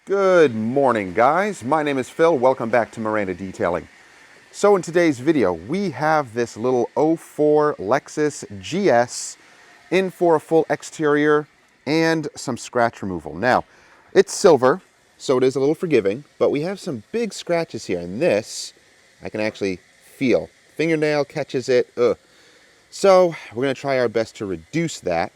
Good morning, guys. My name is Phil. Welcome back to Miranda Detailing. So in today's video, we have this little '04 Lexus GS in for a full exterior and some scratch removal. Now, it's silver, so it is a little forgiving, but we have some big scratches here, and this I can actually feel. Fingernail catches it. Ugh. So we're going to try our best to reduce that.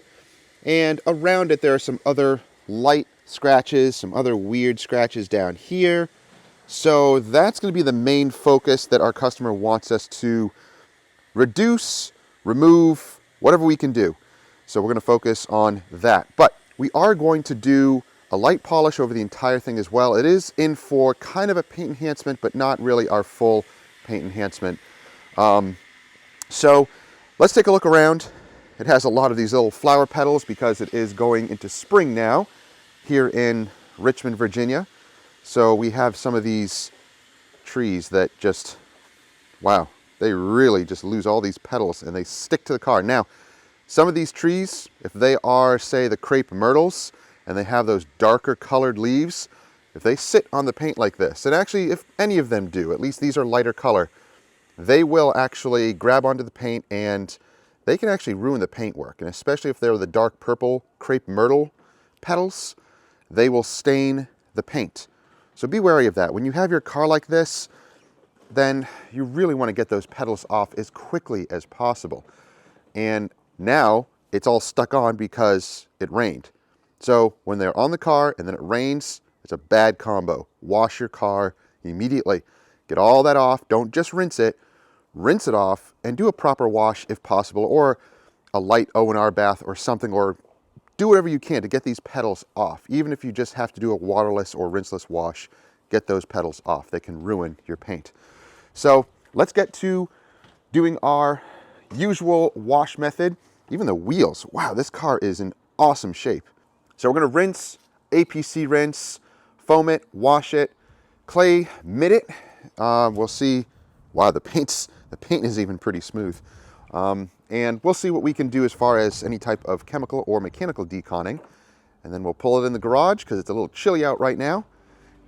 And around it, there are some other light scratches, some other weird scratches down here. So that's going to be the main focus that our customer wants us to reduce, remove, whatever we can do. So we're going to focus on that. But we are going to do a light polish over the entire thing as well. It is in for kind of a paint enhancement, but not really our full paint enhancement. So let's take a look around. It has a lot of these little flower petals because it is going into spring now here in Richmond, Virginia. So we have some of these trees that just, wow, they really just lose all these petals and they stick to the car. Now, some of these trees, if they are, say, the crepe myrtles, and they have those darker colored leaves, if they sit on the paint like this, and actually if any of them do, at least these are lighter color, they will actually grab onto the paint and they can actually ruin the paintwork. And especially if they're the dark purple crepe myrtle petals, they will stain the paint. So be wary of that. When you have your car like this, then you really want to get those petals off as quickly as possible. And now it's all stuck on because it rained. So when they're on the car and then it rains, it's a bad combo. Wash your car immediately. Get all that off. Don't just rinse it off, and do a proper wash if possible, or a light O&R bath or something, or do whatever you can to get these petals off. Even if you just have to do a waterless or rinseless wash, get those petals off. They can ruin your paint. So let's get to doing our usual wash method. Even the wheels, wow, this car is in awesome shape. So we're going to rinse, APC rinse, foam it, wash it, clay mitt it. We'll see. Wow, the paint is even pretty smooth. And we'll see what we can do as far as any type of chemical or mechanical deconning. And then we'll pull it in the garage because it's a little chilly out right now,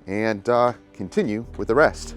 and continue with the rest.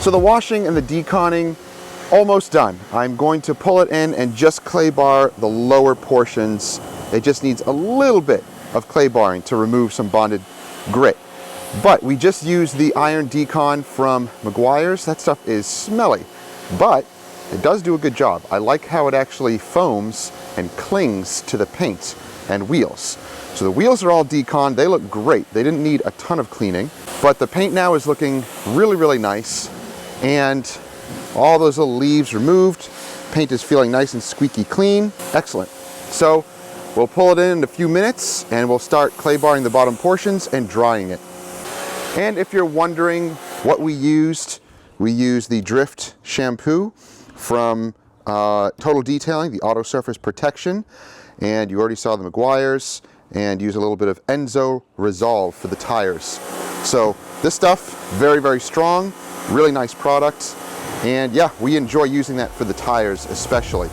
So the washing and the deconning, almost done. I'm going to pull it in and just clay bar the lower portions. It just needs a little bit of clay barring to remove some bonded grit. But we just used the iron decon from Meguiar's. That stuff is smelly, but it does do a good job. I like how it actually foams and clings to the paint and wheels. So the wheels are all decon. They look great. They didn't need a ton of cleaning, but the paint now is looking really, really nice. And all those little leaves removed. Paint is feeling nice and squeaky clean. Excellent. So we'll pull it in a few minutes and we'll start clay barring the bottom portions and drying it. And if you're wondering what we used the Drift shampoo from Total Detailing, the Auto Surface Protection, and you already saw the Meguiar's, and use a little bit of Enzo Resolve for the tires. So this stuff, very, very strong, really nice product, and yeah, we enjoy using that for the tires especially.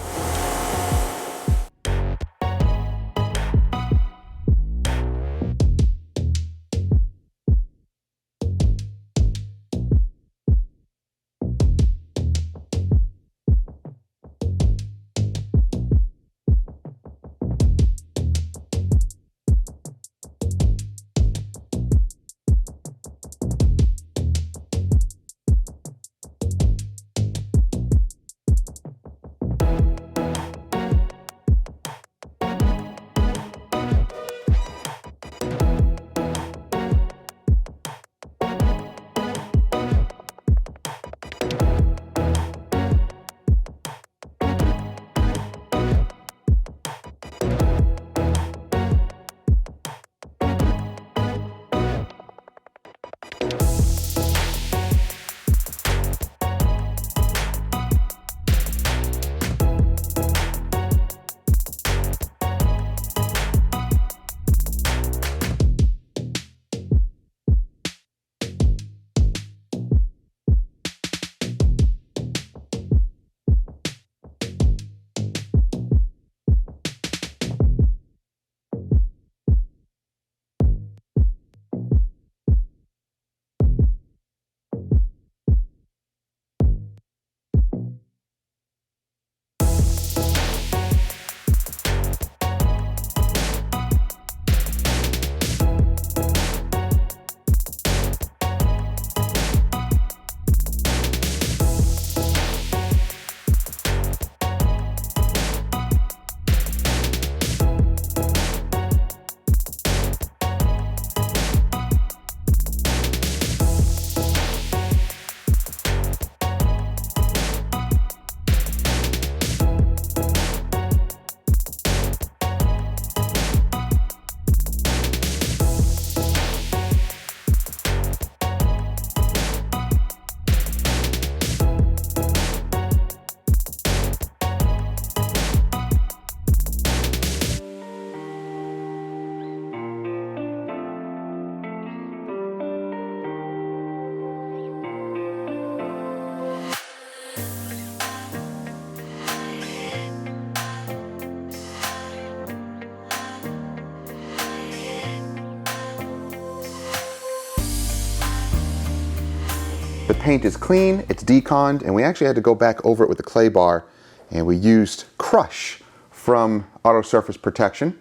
The paint is clean, it's deconned, and we actually had to go back over it with a clay bar, and we used Crush from Auto Surface Protection,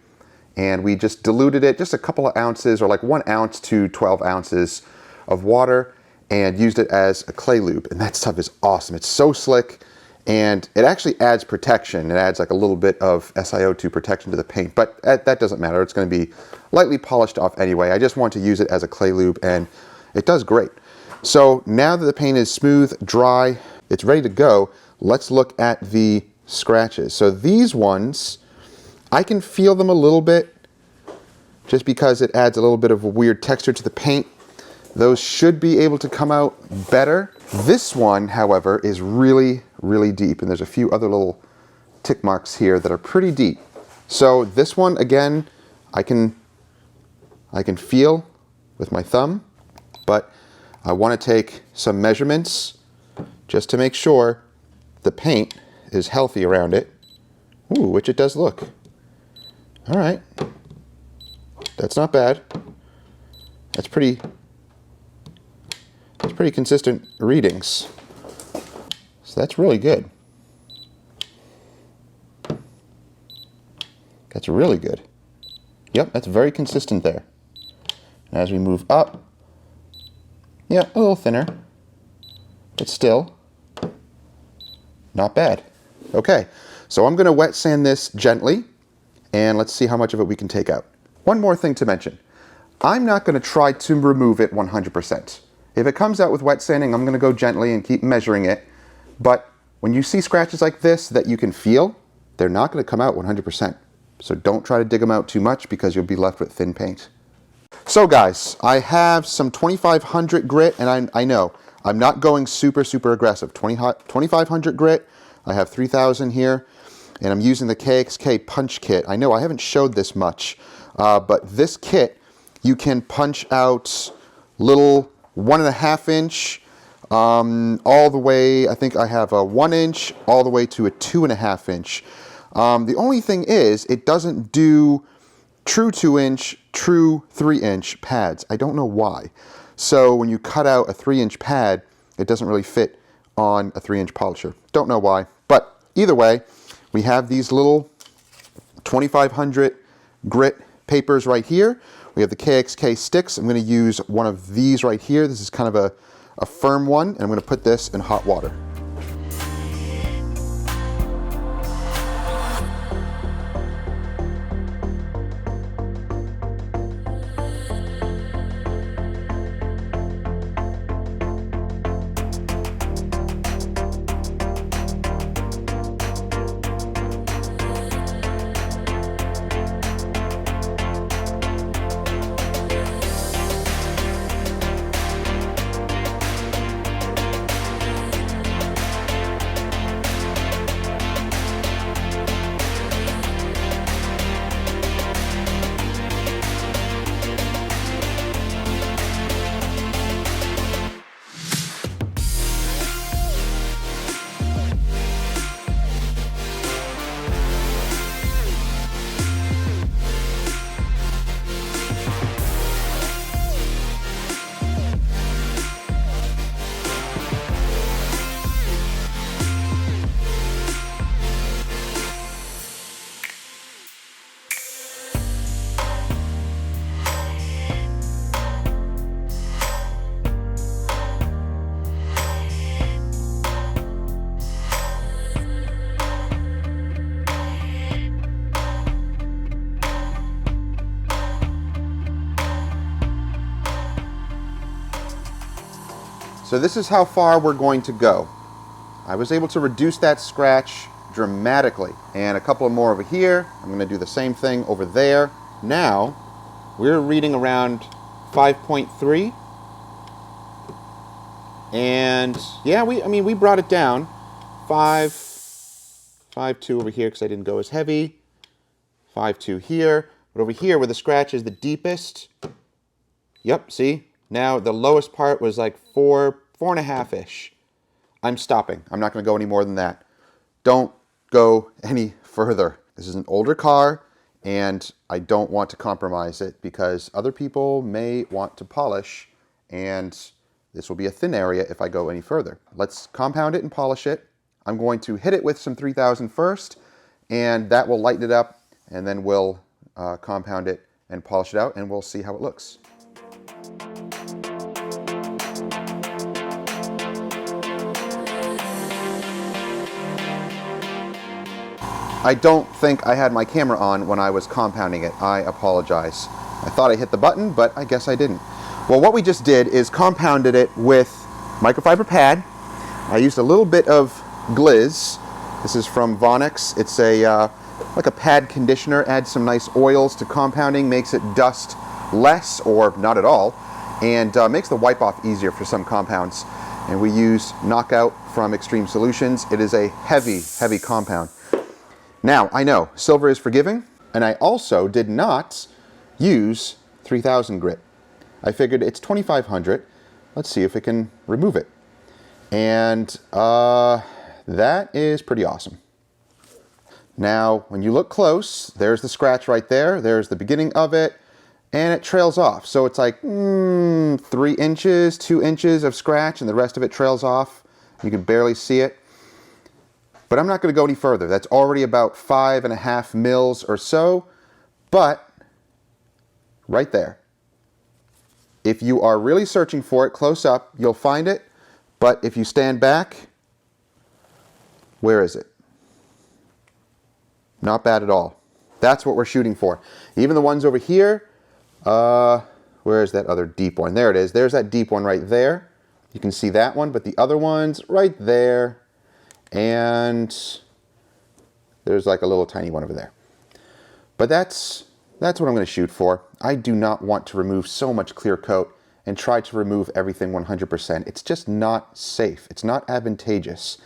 and we just diluted it, just a couple of ounces, or like 1 ounce to 12 ounces of water, and used it as a clay lube. And that stuff is awesome. It's so slick, and it actually adds protection. It adds like a little bit of SiO2 protection to the paint, but that doesn't matter. It's going to be lightly polished off anyway. I just want to use it as a clay lube, and it does great. So now that the paint is smooth, dry, it's ready to go, let's look at the scratches. So these ones, I can feel them a little bit just because it adds a little bit of a weird texture to the paint. Those should be able to come out better. This one, however, is really, really deep, and there's a few other little tick marks here that are pretty deep. So this one, again, I can feel with my thumb, but I want to take some measurements just to make sure the paint is healthy around it. Ooh, which it does look. All right, that's not bad. That's pretty consistent readings. So that's really good. That's really good. Yep, that's very consistent there. And as we move up, yeah, a little thinner, but still not bad. Okay, so I'm going to wet sand this gently, and let's see how much of it we can take out. One more thing to mention. I'm not going to try to remove it 100%. If it comes out with wet sanding, I'm going to go gently and keep measuring it. But when you see scratches like this that you can feel, they're not going to come out 100%. So don't try to dig them out too much because you'll be left with thin paint. So guys, I have some 2500 grit, and I know I'm not going super aggressive. 2500 grit, I have 3000 here, and I'm using the KXK punch kit. I know I haven't showed this much, but this kit, you can punch out little 1.5 inch, all the way, I think I have a 1 inch, all the way to a 2.5 inch. The only thing is, it doesn't do true 2 inch, true 3 inch pads. I don't know why. So when you cut out a 3 inch pad, it doesn't really fit on a 3 inch polisher. Don't know why. But either way, we have these little 2500 grit papers right here. We have the KXK sticks. I'm going to use one of these right here. This is kind of a firm one, and I'm going to put this in hot water. So this is how far we're going to go. I was able to reduce that scratch dramatically, and a couple more over here. I'm going to do the same thing over there. Now we're reading around 5.3, and yeah, we brought it down. 5.2 over here because I didn't go as heavy. 5.2 here, but over here where the scratch is the deepest. Yep, see? Now the lowest part was like 4.5-ish. I'm stopping. I'm not going to go any more than that. Don't go any further. This is an older car, and I don't want to compromise it because other people may want to polish, and this will be a thin area if I go any further. Let's compound it and polish it. I'm going to hit it with some 3000 first, and that will lighten it up, and then we'll compound it and polish it out, and we'll see how it looks. I don't think I had my camera on when I was compounding it. I apologize. I thought I hit the button, but I guess I didn't. Well, what we just did is compounded it with microfiber pad. I used a little bit of Gliz. This is from Vonix. It's like a pad conditioner. Adds some nice oils to compounding, makes it dust less or not at all, and makes the wipe off easier for some compounds. And we use Knockout from Extreme Solutions. It is a heavy, heavy compound. Now, I know, silver is forgiving, and I also did not use 3000 grit. I figured it's 2500. Let's see if we can remove it. And that is pretty awesome. Now, when you look close, there's the scratch right there. There's the beginning of it, and it trails off. So it's like 3 inches, 2 inches of scratch, and the rest of it trails off. You can barely see it. But I'm not going to go any further. That's already about 5.5 mils or so. But right there. If you are really searching for it close up, you'll find it. But if you stand back, where is it? Not bad at all. That's what we're shooting for. Even the ones over here, where is that other deep one? There it is. There's that deep one right there. You can see that one, but the other one's right there. And there's like a little tiny one over there. But that's what I'm going to shoot for. I do not want to remove so much clear coat and try to remove everything 100%. It's just not safe. It's not advantageous.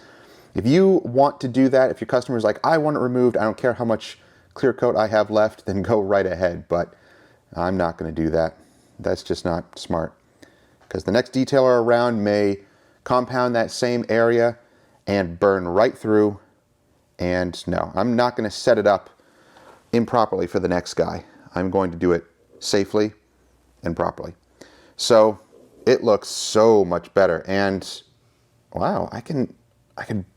If you want to do that, if your customer is like, I want it removed, I don't care how much clear coat I have left, then go right ahead. But I'm not going to do that. That's just not smart. Because the next detailer around may compound that same area and burn right through. And no, I'm not going to set it up improperly for the next guy. I'm going to do it safely and properly. So it looks so much better. And wow, I can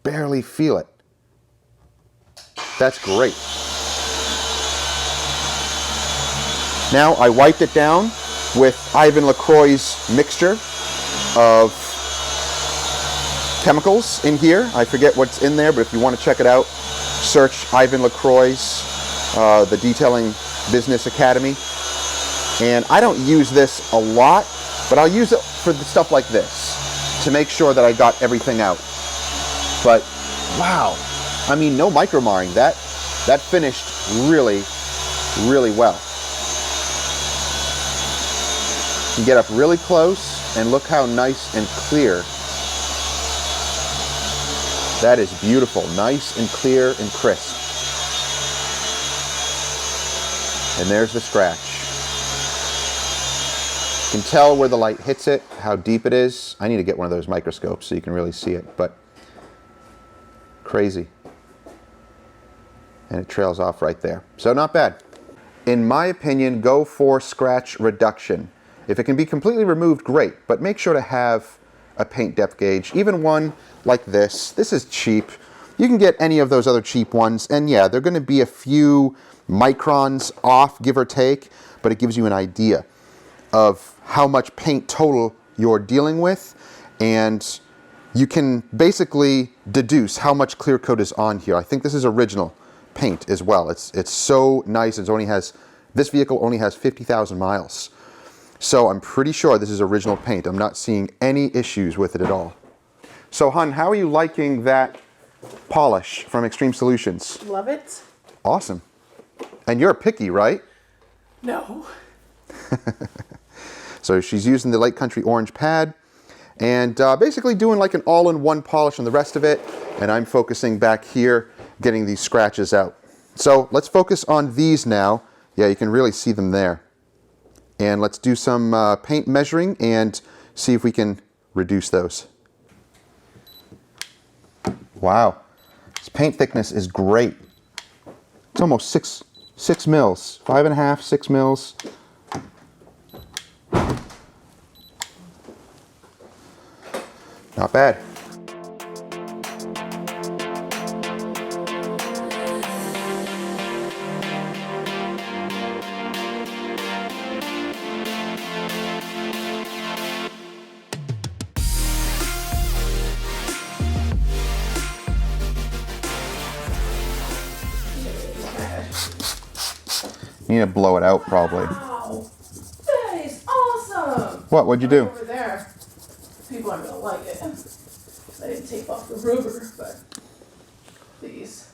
barely feel it. That's great. Now I wiped it down with Ivan LaCroix's mixture of chemicals in here. I forget what's in there, but if you want to check it out, search Ivan LaCroix's the Detailing Business Academy. And I don't use this a lot, but I'll use it for the stuff like this to make sure that I got everything out. But wow, I mean, no micro marring. That finished really, really well. You get up really close and look how nice and clear. That is beautiful, nice and clear and crisp. And there's the scratch. You can tell where the light hits it, how deep it is. I need to get one of those microscopes so you can really see it, but crazy. And it trails off right there. So not bad. In my opinion, go for scratch reduction. If it can be completely removed, great, but make sure to have a paint depth gauge, even one like this. This is cheap. You can get any of those other cheap ones, and yeah, they're going to be a few microns off, give or take, but it gives you an idea of how much paint total you're dealing with, and you can basically deduce how much clear coat is on here. I think this is original paint as well. It's so nice. This vehicle only has 50,000 miles. So I'm pretty sure this is original paint. I'm not seeing any issues with it at all. So, hun, how are you liking that polish from Extreme Solutions? Love it. Awesome. And you're picky, right? No. So she's using the Lake Country Orange pad and basically doing like an all-in-one polish on the rest of it. And I'm focusing back here, getting these scratches out. So let's focus on these now. Yeah, you can really see them there. And let's do some paint measuring and see if we can reduce those. Wow, this paint thickness is great. It's almost 6 mils, 5.5, 6 mils. Not bad. You need to blow it out, probably. Wow, that is awesome. What'd you do? Over there, people aren't gonna like it. I didn't take off the rubber, but these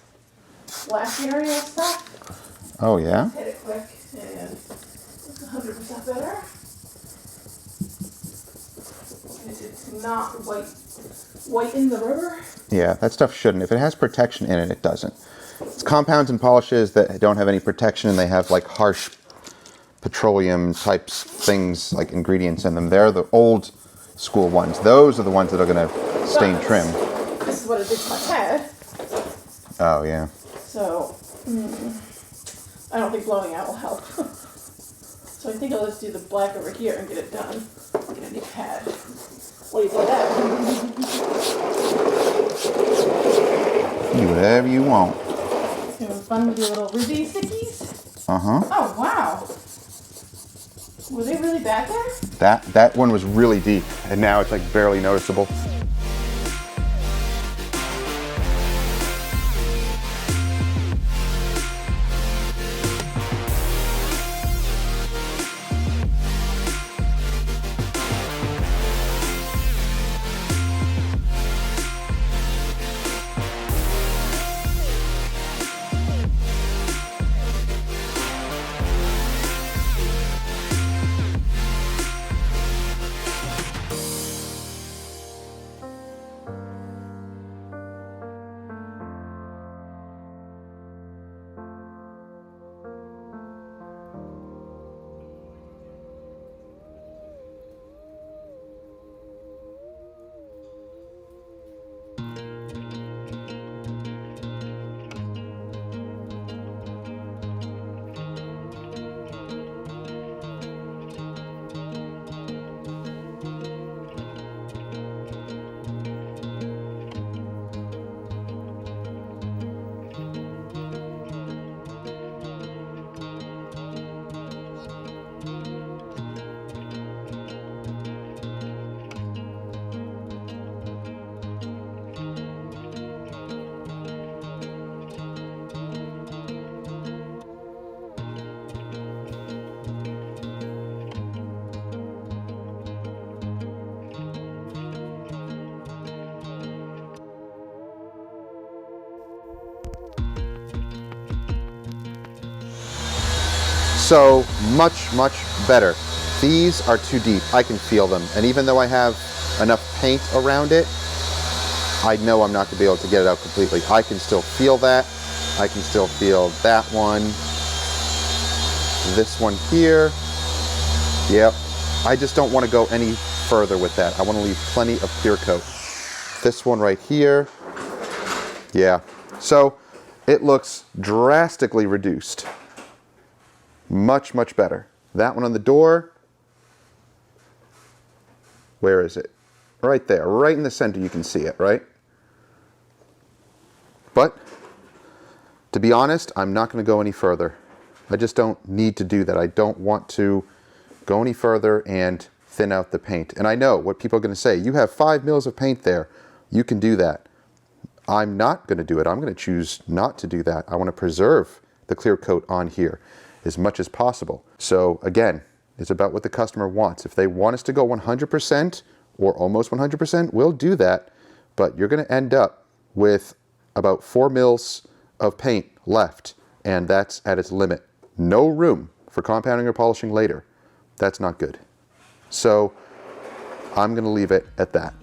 black area stuff. Oh yeah. Hit it quick, and it's 100% better. It's not whiten the rubber. Yeah, that stuff shouldn't. If it has protection in it, it doesn't. It's compounds and polishes that don't have any protection and they have like harsh petroleum types things like ingredients in them. They're the old school ones. Those are the ones that are going to stain trim. This is what it did to my head. Oh yeah. So I don't think blowing out will help. So I think I'll just do the black over here and get it done. Get a new pad. What do you think of that? Do whatever you want. It was fun with your little Ruby stickies. Uh-huh. Oh, wow. Were they really bad there? That one was really deep, and now it's like barely noticeable. So much, much better. These are too deep. I can feel them. And even though I have enough paint around it, I know I'm not going to be able to get it out completely. I can still feel that. I can still feel that one. This one here. Yep. I just don't want to go any further with that. I want to leave plenty of clear coat. This one right here. Yeah. So it looks drastically reduced. Much, much better. That one on the door. Where is it? Right there, right in the center, you can see it, right? But to be honest, I'm not going to go any further. I just don't need to do that. I don't want to go any further and thin out the paint. And I know what people are going to say. You have 5 mils of paint there. You can do that. I'm not going to do it. I'm going to choose not to do that. I want to preserve the clear coat on here as much as possible. So again, it's about what the customer wants. If they want us to go 100% or almost 100%, we'll do that. But you're going to end up with about 4 mils of paint left, and that's at its limit. No room for compounding or polishing later. That's not good. So I'm going to leave it at that.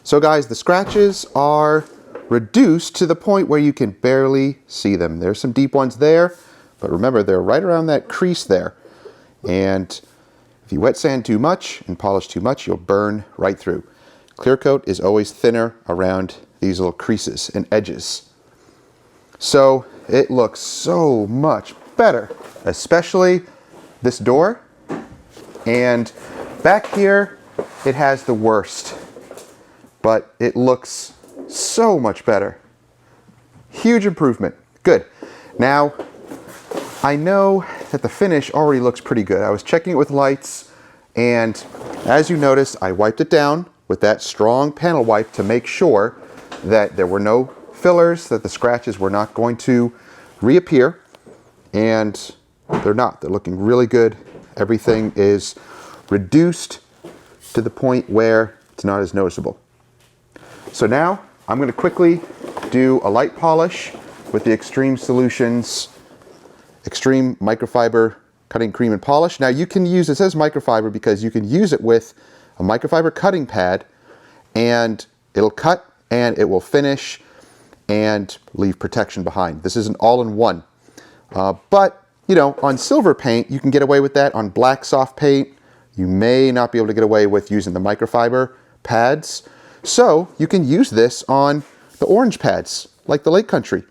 So guys, the scratches are reduced to the point where you can barely see them. There's some deep ones there, but remember, they're right around that crease there. And if you wet sand too much and polish too much, you'll burn right through. Clear coat is always thinner around these little creases and edges. So it looks so much better, especially this door. And back here, it has the worst. But it looks so much better. Huge improvement. Good. Now, I know that the finish already looks pretty good. I was checking it with lights, and as you notice, I wiped it down with that strong panel wipe to make sure that there were no fillers, that the scratches were not going to reappear, and they're not. They're looking really good. Everything is reduced to the point where it's not as noticeable. So now I'm going to quickly do a light polish with the Extreme Solutions Extreme Microfiber cutting cream and polish. Now you can use, it says microfiber because you can use it with a microfiber cutting pad and it'll cut and it will finish and leave protection behind. This is an all-in-one. But, you know, on silver paint, you can get away with that. On black soft paint, you may not be able to get away with using the microfiber pads. So you can use this on the orange pads, like the Lake Country.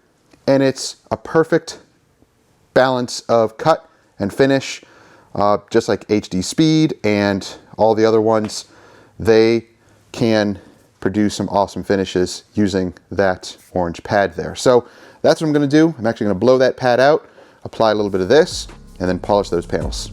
And it's a perfect balance of cut and finish, just like HD Speed and all the other ones. They can produce some awesome finishes using that orange pad there. So that's what I'm going to do. I'm actually going to blow that pad out, apply a little bit of this, and then polish those panels.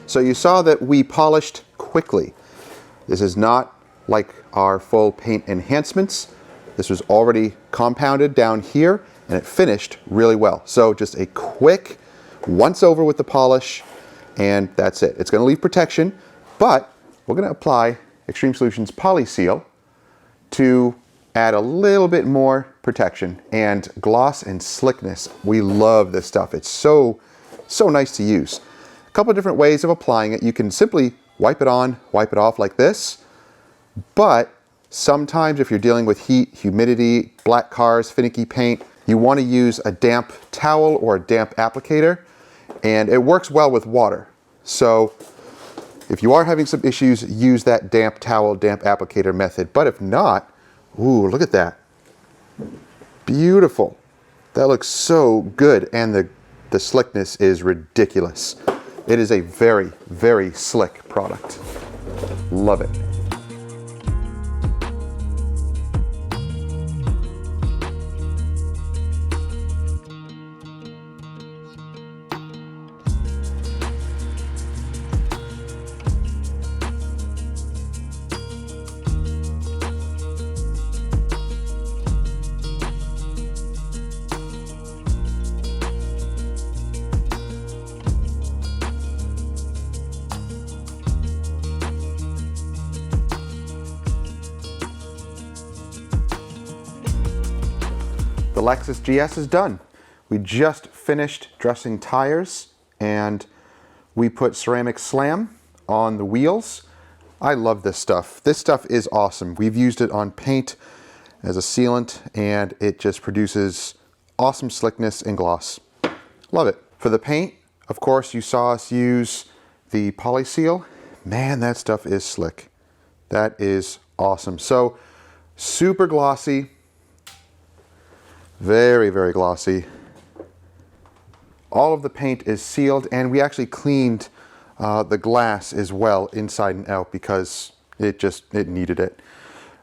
So you saw that we polished quickly. This is not like our full paint enhancements. This was already compounded down here and it finished really well. So just a quick once over with the polish and that's it. It's going to leave protection, but we're going to apply Extreme Solutions Poly Seal to add a little bit more protection and gloss and slickness. We love this stuff. It's so nice to use. A couple of different ways of applying it. You can simply wipe it on, wipe it off like this, but sometimes if you're dealing with heat, humidity, black cars, finicky paint, you want to use a damp towel or a damp applicator, and it works well with water. So if you are having some issues, use that damp towel, damp applicator method. But if not, ooh, look at that. Beautiful. That looks so good, and the slickness is ridiculous. It is a very, very slick product. Love it. The Lexus GS is done. We just finished dressing tires and we put ceramic slam on the wheels. I love this stuff. This stuff is awesome. We've used it on paint as a sealant and it just produces awesome slickness and gloss. Love it. For the paint, of course, you saw us use the Poly Seal. Man, that stuff is slick. That is awesome. So super glossy. Very, very glossy. All of the paint is sealed and we actually cleaned the glass as well inside and out because it needed it.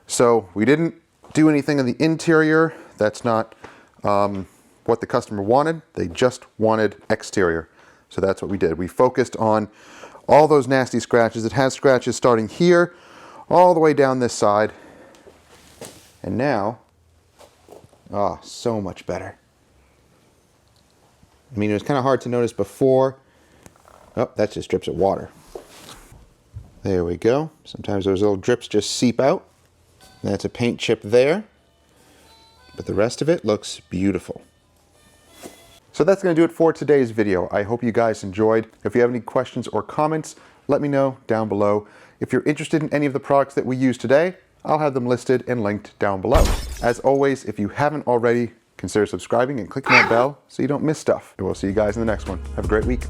So we didn't do anything on the interior. That's not what the customer wanted. They just wanted exterior. So that's what we did. We focused on all those nasty scratches. It has scratches starting here all the way down this side. And now, oh, so much better. I mean, it was kind of hard to notice before. Oh, that just drips of water. There we go. Sometimes those little drips just seep out. That's a paint chip there. But the rest of it looks beautiful. So that's going to do it for today's video. I hope you guys enjoyed. If you have any questions or comments, let me know down below. If you're interested in any of the products that we use today, I'll have them listed and linked down below. As always, if you haven't already, consider subscribing and clicking that bell so you don't miss stuff. And we'll see you guys in the next one. Have a great week.